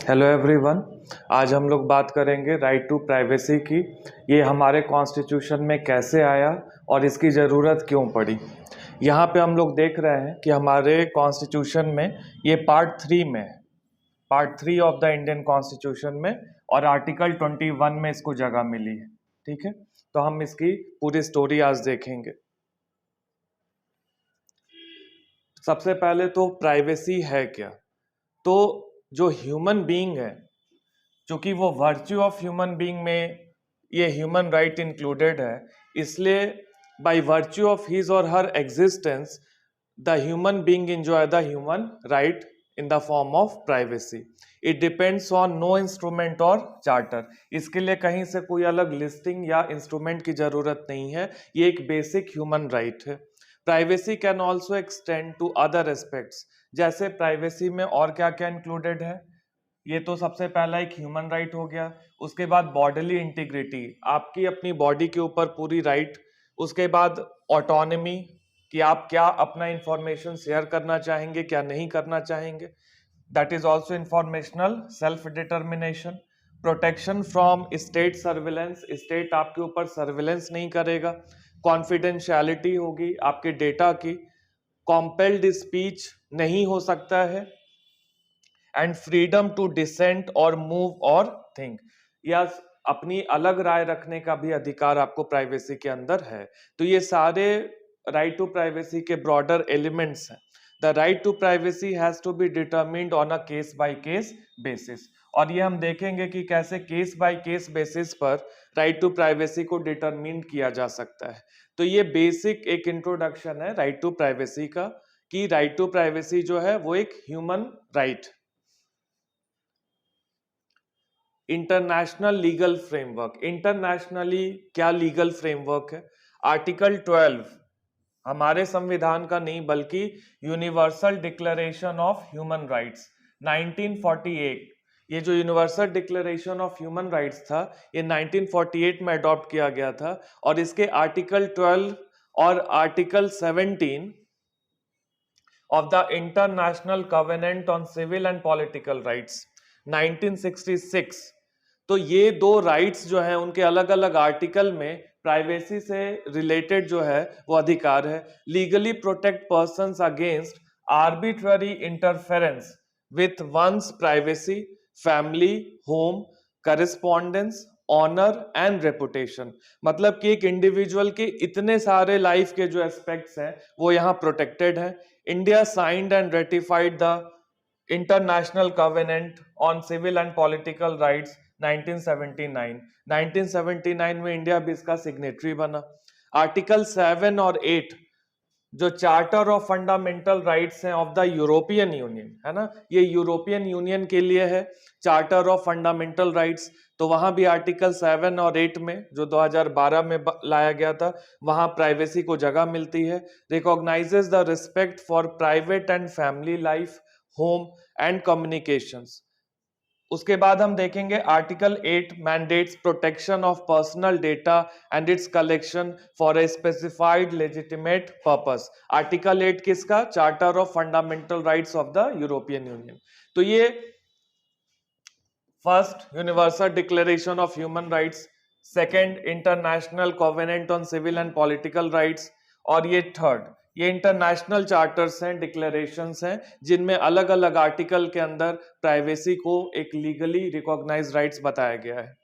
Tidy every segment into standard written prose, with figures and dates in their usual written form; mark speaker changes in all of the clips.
Speaker 1: Hello everyone. आज हम लोग बात करेंगे राइट टू प्राइवेसी की। ये हमारे कॉन्स्टिट्यूशन में कैसे आया और इसकी ज़रूरत क्यों पड़ी। यहाँ पे हम लोग देख रहे हैं कि हमारे कॉन्स्टिट्यूशन में ये पार्ट 3 में है, part 3 of the Indian constitution में, और आर्टिकल 21 में इसको जगह मिली है। ठीक है, तो हम इसकी पूरी स्टोरी आज देखेंगे। सबसे पहले तो प्राइवेसी है क्या। तो जो ह्यूमन बीइंग है, क्योंकि वो वर्च्यू ऑफ ह्यूमन बीइंग में ये ह्यूमन राइट इंक्लूडेड है, इसलिए बाय वर्च्यू ऑफ हिज और her existence the human being enjoy the human right in the form of privacy. It depends on no instrument और charter. इसके लिए कहीं से कोई अलग लिस्टिंग या इंस्ट्रूमेंट की जरूरत नहीं है, ये एक बेसिक ह्यूमन राइट है। Privacy can also extend to other aspects. जैसे प्राइवेसी में और क्या क्या इंक्लूडेड है, ये तो सबसे पहला एक ह्यूमन राइट हो गया। उसके बाद बॉडीली इंटीग्रिटी, आपकी अपनी बॉडी के ऊपर पूरी राइट। उसके बाद ऑटोनॉमी, कि आप क्या अपना इंफॉर्मेशन शेयर करना चाहेंगे, क्या नहीं करना चाहेंगे। That is also informational self determination. Protection from state surveillance, state आपके ऊपर सर्विलेंस नहीं करेगा। कॉन्फिडेंशियलिटी होगी आपके डेटा की। कॉम्पेल्ड स्पीच नहीं हो सकता है। एंड फ्रीडम टू डिसेंट और मूव और थिंक, या अपनी अलग राय रखने का भी अधिकार आपको प्राइवेसी के अंदर है। तो ये सारे राइट टू प्राइवेसी के ब्रॉडर एलिमेंट्स हैं। The right to privacy has to be determined on a case by case basis, और ये हम देखेंगे कि कैसे केस बाय केस बेसिस पर राइट टू प्राइवेसी को डिटरमिन किया जा सकता है। तो ये बेसिक एक इंट्रोडक्शन है राइट टू प्राइवेसी का, कि राइट टू प्राइवेसी जो है वो एक human right. International legal framework, internationally क्या लीगल फ्रेमवर्क है। आर्टिकल 12 हमारे संविधान का नहीं बल्कि universal declaration of human rights 1948, ये जो universal declaration of human rights था ये 1948 में अडॉप्ट किया गया था। और इसके आर्टिकल 12 और article 17 of the international covenant on civil and political rights 1966, तो ये दो राइट्स जो हैं उनके अलग अलग आर्टिकल में प्राइवेसी से रिलेटेड जो है वो अधिकार है। Legally protect persons against arbitrary interference with one's privacy, family, home, correspondence, honour and reputation. मतलब कि एक इंडिविजुअल के इतने सारे लाइफ के जो एस्पेक्ट्स हैं वो यहाँ प्रोटेक्टेड हैं। India signed and ratified the international covenant on civil and political rights 1979। 1979 में इंडिया भी इसका सिग्नेटरी बना। आर्टिकल 7 और 8 जो चार्टर ऑफ फंडामेंटल राइट्स हैं ऑफ द यूरोपियन यूनियन, है ना, ये यूरोपियन यूनियन के लिए है चार्टर ऑफ फंडामेंटल राइट्स। तो वहां भी आर्टिकल 7 और 8 में जो 2012 में लाया गया था वहां प्राइवेसी को जगह मिलती है। Recognises the respect for private and family life, home and communications. उसके बाद हम देखेंगे article 8 mandates protection of personal data and its collection for a specified legitimate purpose. Article 8 किसका? Charter of fundamental rights of the European Union. तो ये first universal declaration of human rights, second international covenant on civil and political rights, और ये third ये international charters हैं, declarations हैं, जिनमें अलग अलग आर्टिकल के अंदर प्राइवेसी को एक लीगली रिकॉग्नाइज्ड राइट्स बताया गया है।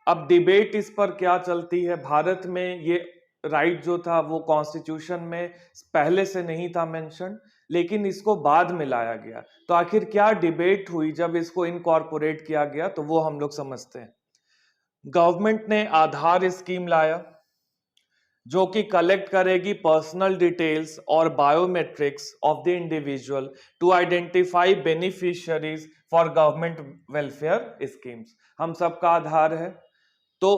Speaker 1: अब डिबेट इस पर क्या चलती है, भारत में ये राइट जो था वो कॉन्स्टिट्यूशन में पहले से नहीं था मेंशन, लेकिन इसको बाद में लाया गया। तो आखिर क्या डिबेट हुई जब इसको इनकॉर्पोरेट किया गया, तो वो हम लोग समझते हैं। गवर्नमेंट ने आधार स्कीम लाया जो कि कलेक्ट करेगी पर्सनल डिटेल्स और biometrics of the individual to identify beneficiaries for government welfare schemes. हम सबका आधार है, तो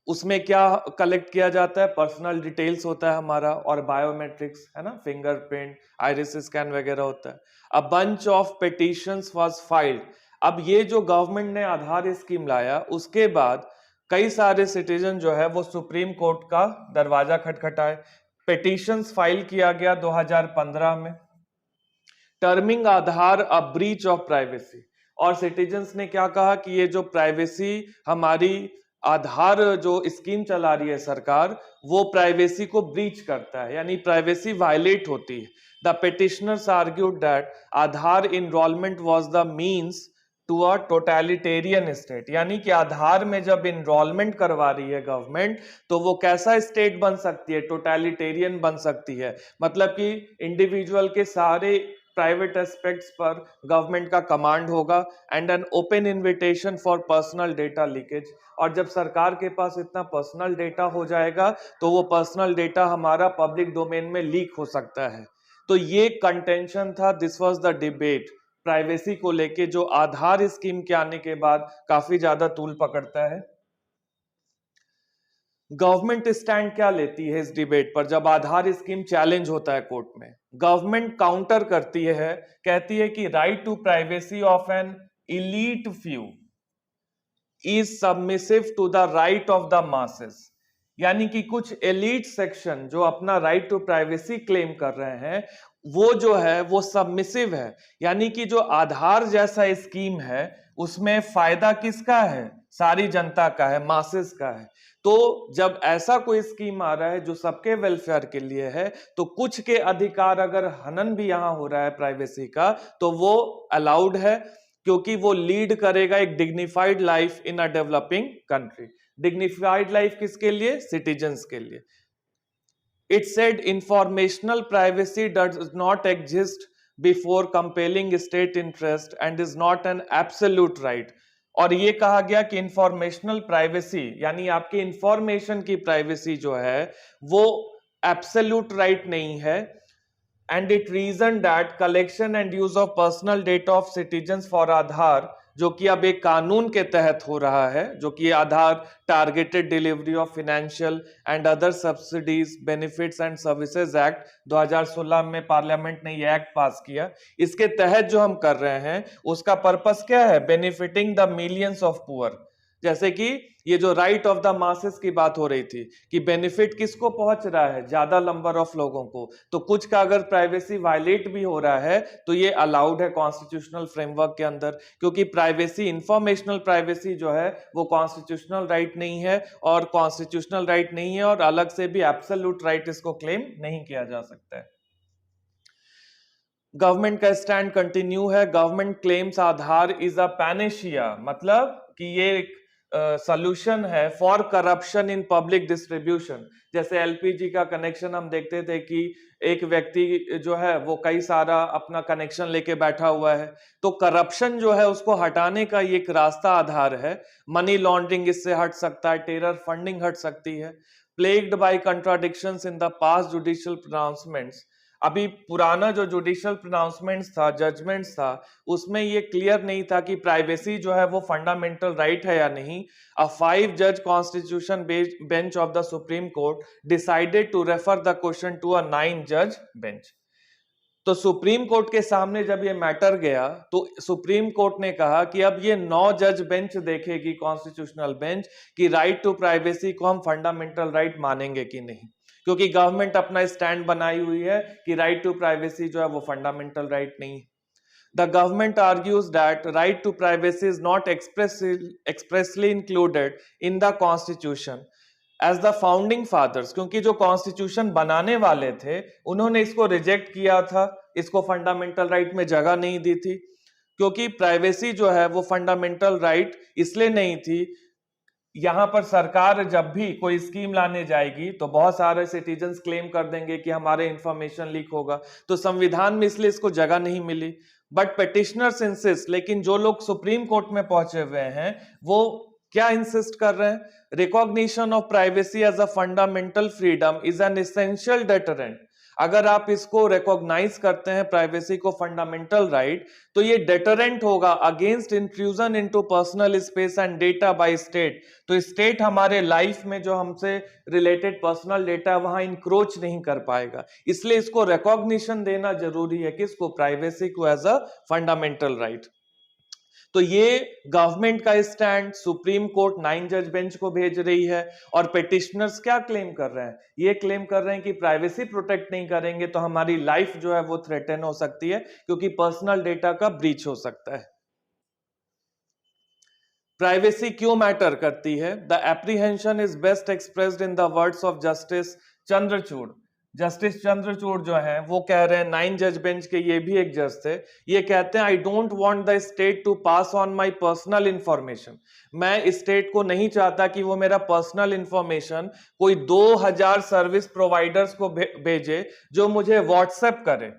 Speaker 1: उसमें क्या कलेक्ट किया जाता है? पर्सनल डिटेल्स होता है हमारा, और बायोमेट्रिक्स, है ना, फिंगरप्रिंट, आइरिस स्कैन वगैरह होता है। A bunch of petitions was filed. अब ये जो गवर्नमेंट ने आधार स्कीम लाया उसके बाद कई सारे सिटीजन जो है वो सुप्रीम कोर्ट का दरवाजा खटखटाए। पिटीशंस फाइल किया गया 2015 में। Terming Aadhaar a breach of privacy. और सिटीजन्स ने क्या कहा कि ये जो प्राइवेसी हमारी आधार जो स्कीम चला रही है सरकार, वो प्राइवेसी को ब्रीच करता है, यानी प्राइवेसी वायलेट होती है। The petitioners argued that Aadhaar enrolment was the means to a totalitarian state, यानी कि आधार में जब इनरोलमेंट करवा रही है गवर्नमेंट, तो वो कैसा स्टेट बन सकती है, टोटलिटेरियन बन सकती है। मतलब कि इंडिविजुअल के सारे प्राइवेट एस्पेक्ट्स पर गवर्नमेंट का कमांड होगा and an open invitation for personal data leakage. और जब सरकार के पास इतना पर्सनल डेटा हो जाएगा तो वो पर्सनल डेटा हमारा पब्लिक डोमेन में लीक हो सकता है। तो ये कंटेंशन था, this was the debate privacy को लेके, जो आधार स्कीम के आने के बाद काफी ज्यादा तूल पकड़ता है। गवर्नमेंट स्टैंड क्या लेती है इस डिबेट पर जब आधार स्कीम चैलेंज होता है कोर्ट में? गवर्नमेंट काउंटर करती है, कहती है कि right to privacy of an elite few is submissive to the right of the masses. यानी कि कुछ एलीट सेक्शन जो अपना राइट टू प्राइवेसी क्लेम कर रहे हैं, वो जो है वो सबमिसिव है। यानी कि जो आधार जैसा स्कीम है उसमें फायदा किसका है? सारी जनता का है, मासेस का है। तो जब ऐसा कोई स्कीम आ रहा है जो सबके वेलफेयर के लिए है, तो कुछ के अधिकार अगर हनन भी यहां हो रहा है प्राइवेसी का, तो वो अलाउड है, क्योंकि वो लीड करेगा एक dignified life in a developing country. Dignified life किसके लिए? सिटीजन्स के लिए। It said informational privacy does not exist before compelling state interest and is not an absolute right। और ये कहा गया कि इंफॉर्मेशनल प्राइवेसी यानी आपकी इंफॉर्मेशन की प्राइवेसी जो है वो एब्सोल्यूट राइट नहीं है। And it reason that collection and use of personal data of citizens for Aadhaar, जो कि अब एक कानून के तहत हो रहा है, जो कि Aadhaar targeted delivery of financial and other subsidies benefits and services act 2016 में पार्लियामेंट ने ये एक्ट पास किया। इसके तहत जो हम कर रहे हैं उसका पर्पस क्या है? Benefiting the millions of poor. जैसे कि ये जो राइट ऑफ द मासेस की बात हो रही थी कि बेनिफिट किसको पहुंच रहा है? ज्यादा नंबर ऑफ लोगों को। तो कुछ का अगर प्राइवेसी वायलेट भी हो रहा है तो ये अलाउड है कॉन्स्टिट्यूशनल फ्रेमवर्क के अंदर, क्योंकि प्राइवेसी, इंफॉर्मेशनल प्राइवेसी जो है वो कॉन्स्टिट्यूशनल राइट नहीं है, और कॉन्स्टिट्यूशनल राइट नहीं है और अलग से भी एब्सोल्यूट राइट इसको क्लेम नहीं किया जा सकता है। गवर्नमेंट का स्टैंड कंटिन्यू है। Government claims Aadhaar is a Panacea, मतलब कि ये एक सॉल्यूशन है for corruption in public distribution. जैसे एलपीजी का कनेक्शन हम देखते थे कि एक व्यक्ति जो है वो कई सारा अपना कनेक्शन लेके बैठा हुआ है, तो करप्शन जो है उसको हटाने का ये एक रास्ता आधार है। मनी लॉन्ड्रिंग इससे हट सकता है, टेरर फंडिंग हट सकती है। Plagued by contradictions in the past judicial pronouncements, अभी पुराना जो जुडिशियल प्रोनाउंसमेंट्स था, जजमेंट्स था, उसमें ये क्लियर नहीं था कि प्राइवेसी जो है वो फंडामेंटल राइट है या नहीं। अ 5 जज constitution bench of the supreme court decided to refer the question to a 9 जज बेंच। तो सुप्रीम कोर्ट के सामने जब ये मैटर गया तो सुप्रीम कोर्ट ने कहा कि अब ये 9 जज बेंच देखेगी, कॉन्स्टिट्यूशनल बेंच, कि राइट टू प्राइवेसी को हम फंडामेंटल राइट मानेंगे कि नहीं। क्योंकि गवर्नमेंट अपना स्टैंड बनाई हुई है कि राइट टू प्राइवेसी जो है वो फंडामेंटल राइट नहीं। The government argues that right to privacy is not expressly included in the constitution as the founding fathers, क्योंकि जो कॉन्स्टिट्यूशन बनाने वाले थे उन्होंने इसको रिजेक्ट किया था, इसको फंडामेंटल राइट में जगह नहीं दी थी। क्योंकि प्राइवेसी जो है वो फंडामेंटल राइट इसलिए नहीं थी, यहां पर सरकार जब भी कोई स्कीम लाने जाएगी तो बहुत सारे सिटीजन्स क्लेम कर देंगे कि हमारे इंफॉर्मेशन लीक होगा, तो संविधान में इसलिए इसको जगह नहीं मिली। बट पिटिशनर्स इंसिस्ट, लेकिन जो लोग सुप्रीम कोर्ट में पहुंचे हुए हैं वो क्या इंसिस्ट कर रहे हैं? Recognition of privacy as a fundamental freedom is an essential deterrent. अगर आप इसको रिकॉग्नाइज करते हैं प्राइवेसी को फंडामेंटल राइट, तो ये डेटरेंट होगा against intrusion into personal space and data by state. तो स्टेट हमारे लाइफ में जो हमसे रिलेटेड पर्सनल डेटा वहां इंक्रोच नहीं कर पाएगा, इसलिए इसको रिकॉग्निशन देना जरूरी है। किसको? प्राइवेसी को एज अ फंडामेंटल राइट। तो ये गवर्नमेंट का स्टैंड सुप्रीम कोर्ट 9 जज बेंच को भेज रही है। और पेटिशनर्स क्या क्लेम कर रहे हैं? ये क्लेम कर रहे हैं कि प्राइवेसी प्रोटेक्ट नहीं करेंगे तो हमारी लाइफ जो है वो थ्रेटन हो सकती है, क्योंकि पर्सनल डेटा का ब्रीच हो सकता है। प्राइवेसी क्यों मैटर करती है? The apprehension is best expressed in the words of justice Chandrachud. Justice Chandrachud जो है वो कह रहे हैं, 9 जज बेंच के ये भी एक जज थे, ये कहते हैं I don't want the state to pass on my personal information. मैं स्टेट को नहीं चाहता कि वो मेरा पर्सनल इंफॉर्मेशन कोई 2000 सर्विस प्रोवाइडर्स को भेजे जो मुझे व्हाट्सएप करे।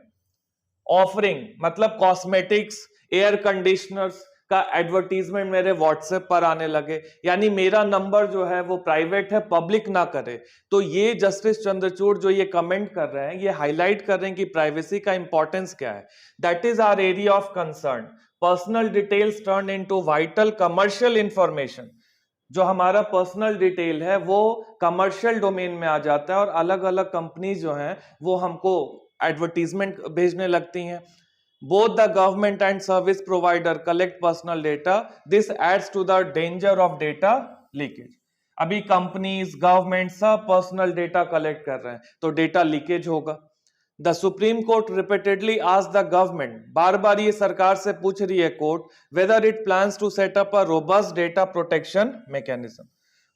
Speaker 1: ऑफरिंग मतलब कॉस्मेटिक्स, एयर कंडीशनर्स का एडवर्टीजमेंट मेरे व्हाट्सएप पर आने लगे, यानी मेरा नंबर जो है वो प्राइवेट है, पब्लिक ना करे। तो ये जस्टिस चंद्रचूड़ जो ये कमेंट कर रहे हैं, ये हाईलाइट कर रहे हैं कि प्राइवेसी का इंपॉर्टेंस क्या है। That is our area of concern. Personal details turn into vital commercial information. जो हमारा पर्सनल डिटेल है वो कमर्शियल डोमेन में आ जाता है और अलग अलग कंपनीज जो हैं वो हमको एडवर्टीजमेंट भेजने लगती हैं। Both the government and service provider collect personal data. This adds to the danger of data leakage. अभी कंपनीज, गवर्नमेंट सब पर्सनल डेटा कलेक्ट कर रहे हैं तो डेटा लीकेज होगा। The supreme Court repeatedly asked the government, बार बार ये सरकार से पूछ रही है court, whether it plans to set up a robust data protection mechanism.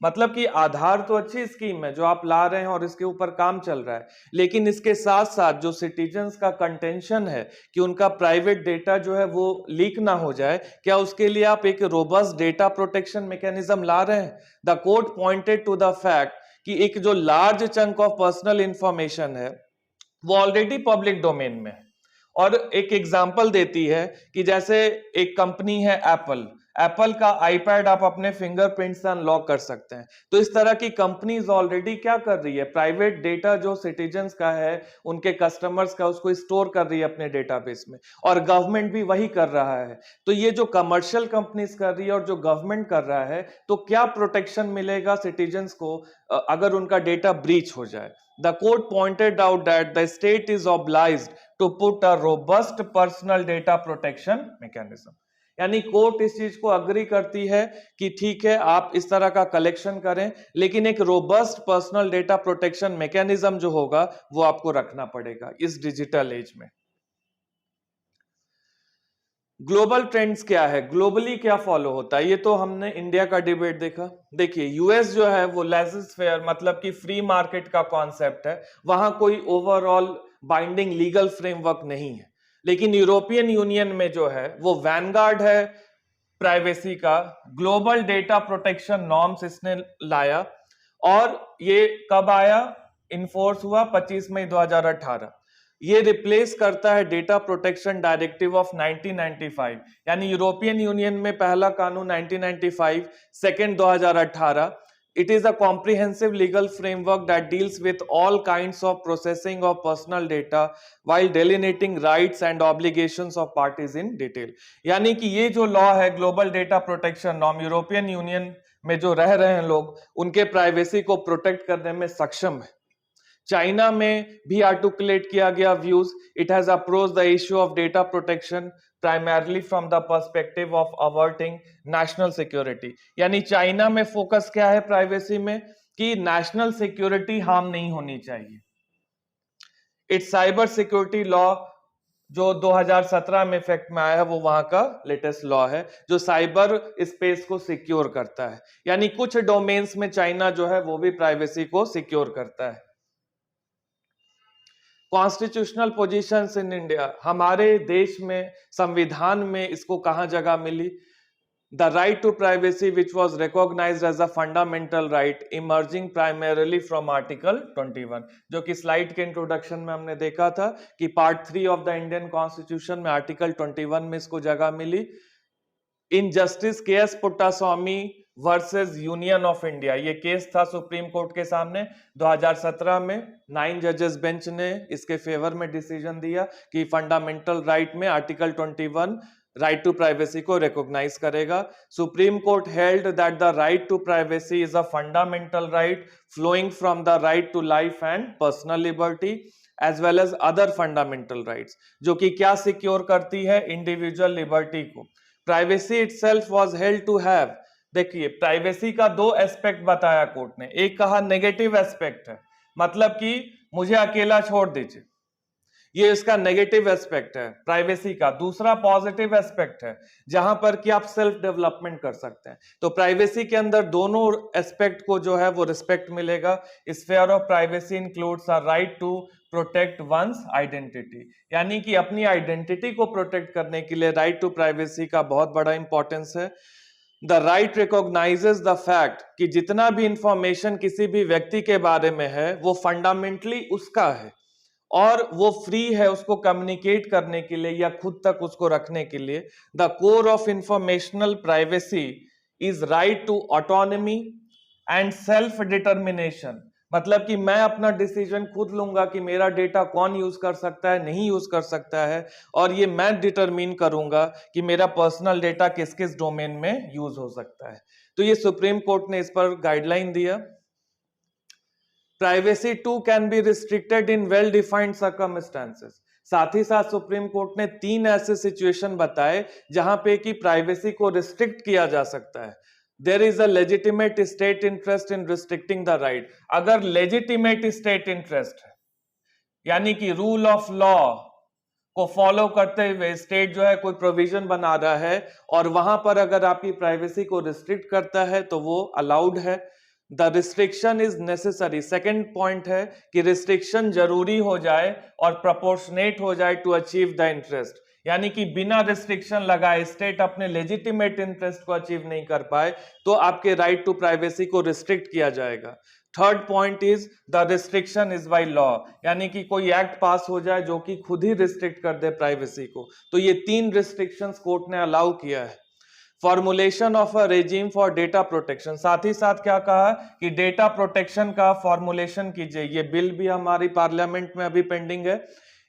Speaker 1: मतलब कि आधार तो अच्छी स्कीम है जो आप ला रहे हैं और इसके ऊपर काम चल रहा है, लेकिन इसके साथ साथ जो सिटीजन्स का कंटेंशन है कि उनका प्राइवेट डेटा जो है वो लीक ना हो जाए, क्या उसके लिए आप एक रोबस्ट डेटा प्रोटेक्शन मैकेनिज्म ला रहे हैं? The court pointed to the fact कि एक जो large chunk of personal information है वो ऑलरेडी पब्लिक डोमेन में है। और एक एग्जांपल देती है कि जैसे एक कंपनी है एप्पल, एप्पल का आईपैड आप अपने फिंगरप्रिंट से अनलॉक कर सकते हैं। तो इस तरह की कंपनीज ऑलरेडी क्या कर रही है, प्राइवेट डेटा जो सिटीजन्स का है, उनके कस्टमर्स का, उसको स्टोर कर रही है अपने डेटाबेस में, और गवर्नमेंट भी वही कर रहा है। तो ये जो कमर्शियल कंपनीज कर रही है और जो गवर्नमेंट कर रहा है, तो क्या प्रोटेक्शन मिलेगा सिटीजन्स को अगर उनका डेटा ब्रीच हो जाए? The court pointed out that the state is obliged to put a robust personal data protection mechanism. यानी कोर्ट इस चीज को अग्री करती है कि ठीक है आप इस तरह का कलेक्शन करें, लेकिन एक robust personal data protection mechanism जो होगा वो आपको रखना पड़ेगा इस डिजिटल एज में। ग्लोबल ट्रेंड्स क्या है, ग्लोबली क्या फॉलो होता है, ये तो हमने इंडिया का डिबेट देखा। देखिए यूएस जो है वो लेजिस फेयर मतलब कि फ्री मार्केट का कॉन्सेप्ट है, वहां कोई ओवरऑल बाइंडिंग लीगल फ्रेमवर्क नहीं है। लेकिन यूरोपियन यूनियन में जो है वो वैनगार्ड है प्राइवेसी का, ग्लोबल डेटा प्रोटेक्शन नॉर्म्स इसने लाया। और ये कब आया, इन्फोर्स हुआ 25 मई 2018। ये रिप्लेस करता है डेटा प्रोटेक्शन डायरेक्टिव ऑफ 1995, यानी यूरोपियन यूनियन में पहला कानून 1995, second 2018। It is a comprehensive legal framework that deals with all kinds of processing of personal data while delineating rights and obligations of parties in detail. यानी कि ये जो law है global data protection norm, European union में जो रह रहे हैं लोग, उनके प्राइवेसी को प्रोटेक्ट करने में सक्षम है। चाइना में भी आर्टिकुलेट किया गया views. It has approach the issue of data protection primarily from the perspective of averting national security. यानी चाइना में फोकस क्या है प्राइवेसी में, कि नेशनल सिक्योरिटी हार्म नहीं होनी चाहिए। इट्स साइबर सिक्योरिटी लॉ जो 2017 में इफेक्ट में आया है वो वहां का लेटेस्ट लॉ है जो साइबर स्पेस को सिक्योर करता है। यानी कुछ डोमेन्स में चाइना जो है वो भी प्राइवेसी को सिक्योर करता है। कॉन्स्टिट्यूशनल पोजीशंस इन इंडिया, हमारे देश में संविधान में इसको कहां जगह मिली? The right to privacy which was recognised as a fundamental right emerging primarily from article 21, जो कि स्लाइड के इंट्रोडक्शन में हमने देखा था कि part 3 of the Indian constitution में आर्टिकल 21 में इसको जगह मिली। इन जस्टिस के S Puttaswamy versus union of India, ये केस था सुप्रीम कोर्ट के सामने 2017 में। 9 जजेस बेंच ने इसके फेवर में डिसीजन दिया कि फंडामेंटल राइट में आर्टिकल 21 राइट टू प्राइवेसी को रिकॉग्नाइज करेगा। Supreme court held that the right to privacy is a fundamental right flowing from the right to life and personal liberty as well as other fundamental rights, जो कि क्या secure करती है, individual liberty को। Privacy itself was held to have, देखिए privacy का दो aspect बताया कोर्ट ने, एक कहा नेगेटिव एस्पेक्ट है, मतलब कि मुझे अकेला छोड़ दीजिए, ये इसका नेगेटिव एस्पेक्ट है प्राइवेसी का। दूसरा पॉजिटिव एस्पेक्ट है जहां पर कि आप सेल्फ डेवलपमेंट कर सकते हैं। तो प्राइवेसी के अंदर दोनों एस्पेक्ट को जो है वो रिस्पेक्ट मिलेगा। Sphere of privacy includes a right to protect one's identity, यानी कि अपनी आइडेंटिटी को प्रोटेक्ट करने के लिए राइट टू प्राइवेसी का बहुत बड़ा इंपॉर्टेंस है। The right recognises the fact कि जितना भी इंफॉर्मेशन किसी भी व्यक्ति के बारे में है वो फंडामेंटली उसका है और वो फ्री है उसको कम्युनिकेट करने के लिए या खुद तक उसको रखने के लिए। The core of informational privacy is right to autonomy and self determination, मतलब कि मैं अपना डिसीजन खुद लूंगा कि मेरा डेटा कौन यूज कर सकता है, नहीं यूज कर सकता है, और ये मैं डिटरमिन करूंगा कि मेरा पर्सनल डेटा किस किस डोमेन में यूज हो सकता है। तो ये सुप्रीम कोर्ट ने इस पर गाइडलाइन दिया। Privacy too can be restricted in well defined circumstances, साथ ही साथ सुप्रीम कोर्ट ने 3 ऐसे सिचुएशन बताए जहां पे कि प्राइवेसी को रिस्ट्रिक्ट किया जा सकता है। There is a legitimate state interest in restricting the right, अगर लेजिटिमेट स्टेट इंटरेस्ट है यानी कि रूल ऑफ लॉ को फॉलो करते हुए स्टेट जो है कोई प्रोविजन बना रहा है और वहां पर अगर आपकी प्राइवेसी को रिस्ट्रिक्ट करता है तो वो अलाउड है। The restriction is necessary, second point है कि रिस्ट्रिक्शन जरूरी हो जाए और प्रोपोर्शनेट हो जाए टू अचीव द इंटरेस्ट, यानी कि बिना रिस्ट्रिक्शन लगाए स्टेट अपने लेजिटिमेट इंटरेस्ट को अचीव नहीं कर पाए तो आपके राइट टू प्राइवेसी को रिस्ट्रिक्ट किया जाएगा। Third point is the restriction is by law, यानी कि कोई एक्ट पास हो जाए जो कि खुद ही रिस्ट्रिक्ट कर दे प्राइवेसी को। तो ये 3 रिस्ट्रिक्शंस कोर्ट ने अलाउ किया है। Formulation of a regime for data protection, साथ ही साथ क्या कहा कि डेटा प्रोटेक्शन का फॉर्मुलेशन कीजिए, ये बिल भी हमारी पार्लियामेंट में अभी पेंडिंग है,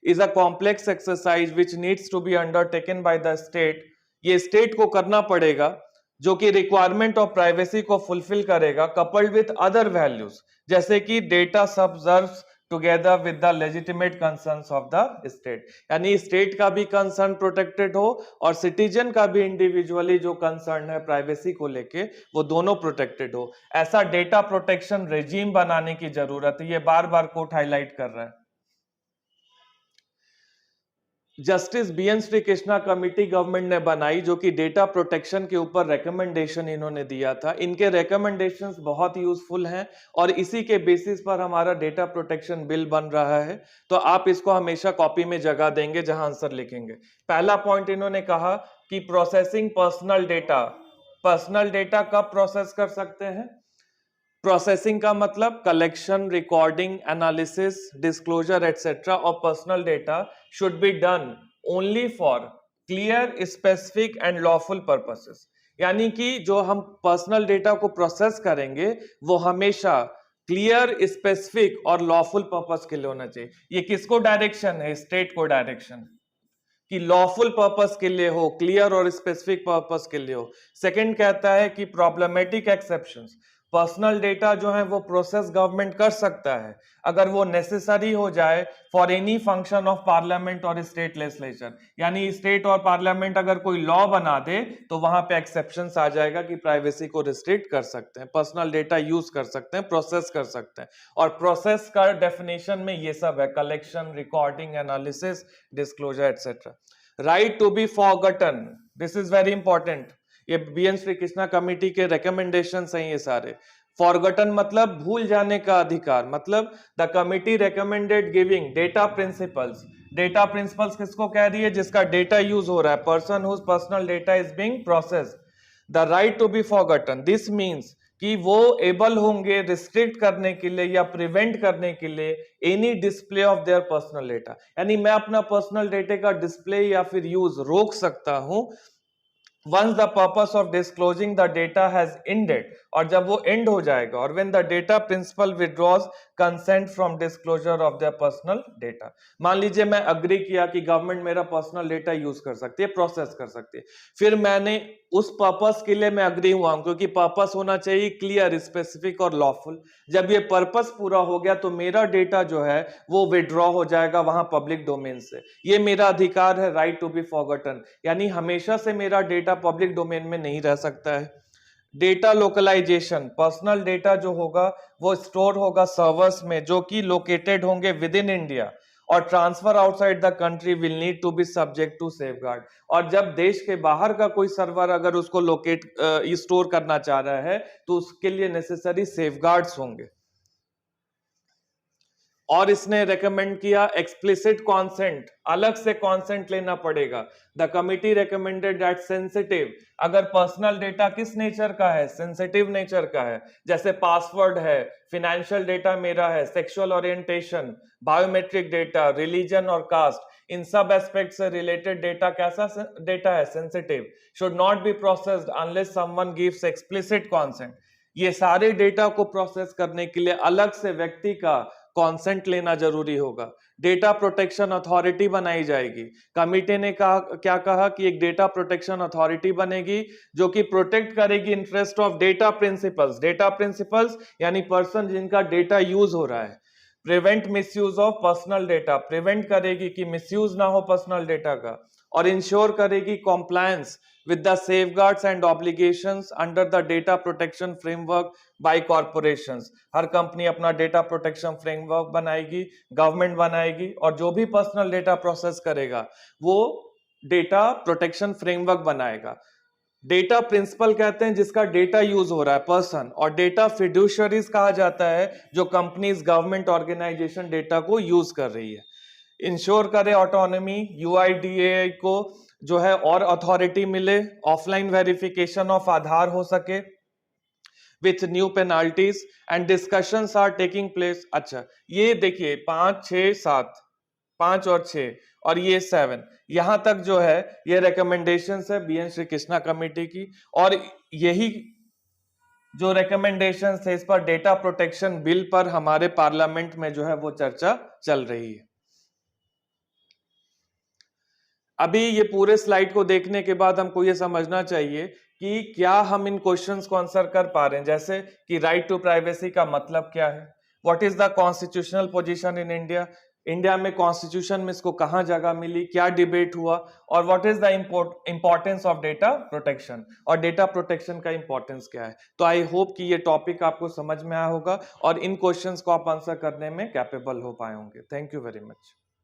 Speaker 1: is a complex exercise which needs to be undertaken by the state, ये स्टेट को करना पड़ेगा जो कि रिक्वायरमेंट ऑफ प्राइवेसी को फुलफिल करेगा, कपल्ड विथ अदर वैल्यूज जैसे कि data subserves together with the legitimate concerns of the state, यानी स्टेट का भी कंसर्न प्रोटेक्टेड हो और सिटीजन का भी इंडिविजुअली जो कंसर्न है प्राइवेसी को लेके वो दोनों प्रोटेक्टेड हो। ऐसा डेटा प्रोटेक्शन रेजिम बनाने की जरूरत है, ये बार बार कोर्ट हाईलाइट कर रहा है। Justice BN Srikrishna committee government ने बनाई जो कि डेटा प्रोटेक्शन के ऊपर रिकमेंडेशन इन्होंने दिया था। इनके रिकमेंडेशंस बहुत यूजफुल हैं और इसी के बेसिस पर हमारा डेटा प्रोटेक्शन बिल बन रहा है। तो आप इसको हमेशा कॉपी में जगह देंगे जहां आंसर लिखेंगे। पहला पॉइंट इन्होंने कहा कि processing personal data, personal data कब प्रोसेस कर सकते हैं? प्रोसेसिंग का मतलब collection, recording, analysis, disclosure etcetera of personal data should be done only for clear, specific and lawful purposes, यानी कि जो हम पर्सनल डेटा को प्रोसेस करेंगे वो हमेशा क्लियर, स्पेसिफिक और लॉफुल पर्पस के लिए होना चाहिए। ये किसको डायरेक्शन है? स्टेट को डायरेक्शन कि लॉफुल पर्पस के लिए हो, क्लियर और स्पेसिफिक पर्पस के लिए हो। सेकंड कहता है कि प्रॉब्लमेटिक एक्सेप्शंस, पर्सनल डेटा जो है वो प्रोसेस गवर्नमेंट कर सकता है अगर वो नेसेसरी हो जाए for any function of parliament और स्टेट लेजिस्लेचर, यानी स्टेट और पार्लियामेंट अगर कोई लॉ बना दे तो वहां पे एक्सेप्शंस आ जाएगा कि प्राइवेसी को रिस्ट्रिक्ट कर सकते हैं, पर्सनल डेटा यूज कर सकते हैं, प्रोसेस कर सकते हैं। और प्रोसेस का डेफिनेशन में ये सब है, collection, recording, analysis, disclosure etcetera. Right to be forgotten, this is very important, ये बीएन श्री कृष्णा कमेटी के रिकमेंडेशंस हैं ये सारे। फॉरगॉटन मतलब भूल जाने का अधिकार, मतलब the committee recommended giving data principles, data principles किसको कह रही है? जिसका डेटा यूज हो रहा है, person whose personal data is being processed. The right to be forgotten, this means कि वो एबल होंगे रिस्ट्रिक्ट करने के लिए या प्रिवेंट करने के लिए any display of their personal data, यानी मैं अपना पर्सनल डेटा का डिस्प्ले या फिर यूज रोक सकता हूं once the purpose of disclosing the data has ended, और जब वो एंड हो जाएगा, और when the data principal withdraws consent from disclosure of their personal data. मान लीजिए मैं अग्री किया कि गवर्नमेंट मेरा पर्सनल डेटा यूज कर सकती है, प्रोसेस कर सकती है, फिर मैंने उस पर्पस के लिए मैं अग्री हुआ हूं, क्योंकि पर्पस होना चाहिए क्लियर, स्पेसिफिक और लॉफुल। जब ये पर्पस पूरा हो गया तो मेरा डेटा जो है वो विड्रॉ हो जाएगा वहां पब्लिक डोमेन से। ये मेरा अधिकार है, राइट टू बी फॉरगॉटन, यानी हमेशा से मेरा डेटा पब्लिक डोमेन में नहीं रह सकता है। डेटा लोकलाइजेशन, पर्सनल डेटा जो होगा वो स्टोर होगा सर्वर्स में जो कि लोकेटेड होंगे विद इन इंडिया, और transfer outside the country will need to be subject to safeguard. और जब देश के बाहर का कोई सर्वर अगर उसको लोकेट स्टोर करना चाह रहा है तो उसके लिए नेसेसरी सेफगार्ड्स होंगे। और इसने रेकमेंड किया एक्सप्लिसिट कॉन्सेंट, अलग से कॉन्सेंट लेना पड़ेगा। The committee recommended that sensitive, अगर पर्सनल डेटा किस नेचर का है, सेंसिटिव नेचर का है, जैसे पासवर्ड है, फिनेंशियल डेटा मेरा है, sexual orientation, biometric data, religion और कास्ट, इन सब एस्पेक्ट से रिलेटेड डेटा कैसा डेटा है, sensitive, should not be processed unless someone gives explicit consent. ये सारे डेटा को प्रोसेस करने के लिए अलग से व्यक्ति का कॉन्सेंट लेना जरूरी होगा। डेटा प्रोटेक्शन अथॉरिटी बनाई जाएगी। कमिटी ने कहा, क्या कहा कि एक डेटा प्रोटेक्शन अथॉरिटी बनेगी जो कि प्रोटेक्ट करेगी interest of data principles. Data principles यानी पर्सन जिनका डेटा यूज हो रहा है। Prevent misuse of personal data, prevent करेगी कि मिसयूज ना हो पर्सनल डेटा का, और इंश्योर करेगी compliance with the safeguards and obligations under the data protection framework by corporations। Her company अपना डेटा प्रोटेक्शन फ्रेमवर्क बनाएगी, गवर्नमेंट बनाएगी, और जो भी पर्सनल डेटा प्रोसेस करेगा वो डेटा प्रोटेक्शन फ्रेमवर्क बनाएगा। डेटा प्रिंसिपल कहते हैं जिसका डेटा यूज हो रहा है पर्सन, और डेटा फिड्यूशरीज कहा जाता है जो कंपनीज, गवर्नमेंट ऑर्गेनाइजेशन डेटा को यूज कर रही है। इंश्योर करे ऑटोनॉमी, यूआईडीएआई को जो है और अथॉरिटी मिले, ऑफलाइन वेरिफिकेशन ऑफ आधार हो सके with new penalties, and discussions are taking place. अच्छा, ये देखिए 5, 6, 7, 5 और 6 और ये 7, यहां तक जो है ये रिकमेंडेशंस है बीएन श्री कृष्णा कमेटी की, और यही जो रिकमेंडेशंस है इस पर डेटा प्रोटेक्शन बिल पर हमारे पार्लियामेंट में जो है वो चर्चा चल रही है। अभी ये पूरे स्लाइड को देखने के बाद हमको ये समझना चाहिए कि क्या हम इन क्वेश्चंस को आंसर कर पा रहे हैं, जैसे कि राइट टू प्राइवेसी का मतलब क्या है, what is the constitutional position in India, India में कॉन्स्टिट्यूशन में इसको कहां जगह मिली, क्या डिबेट हुआ, और what is the importance of data protection, और डेटा प्रोटेक्शन का इंपॉर्टेंस क्या है। तो आई होप कि ये टॉपिक आपको समझ में आया होगा और इन क्वेश्चंस को आप आंसर करने में कैपेबल हो पाए होंगे। Thank you very much.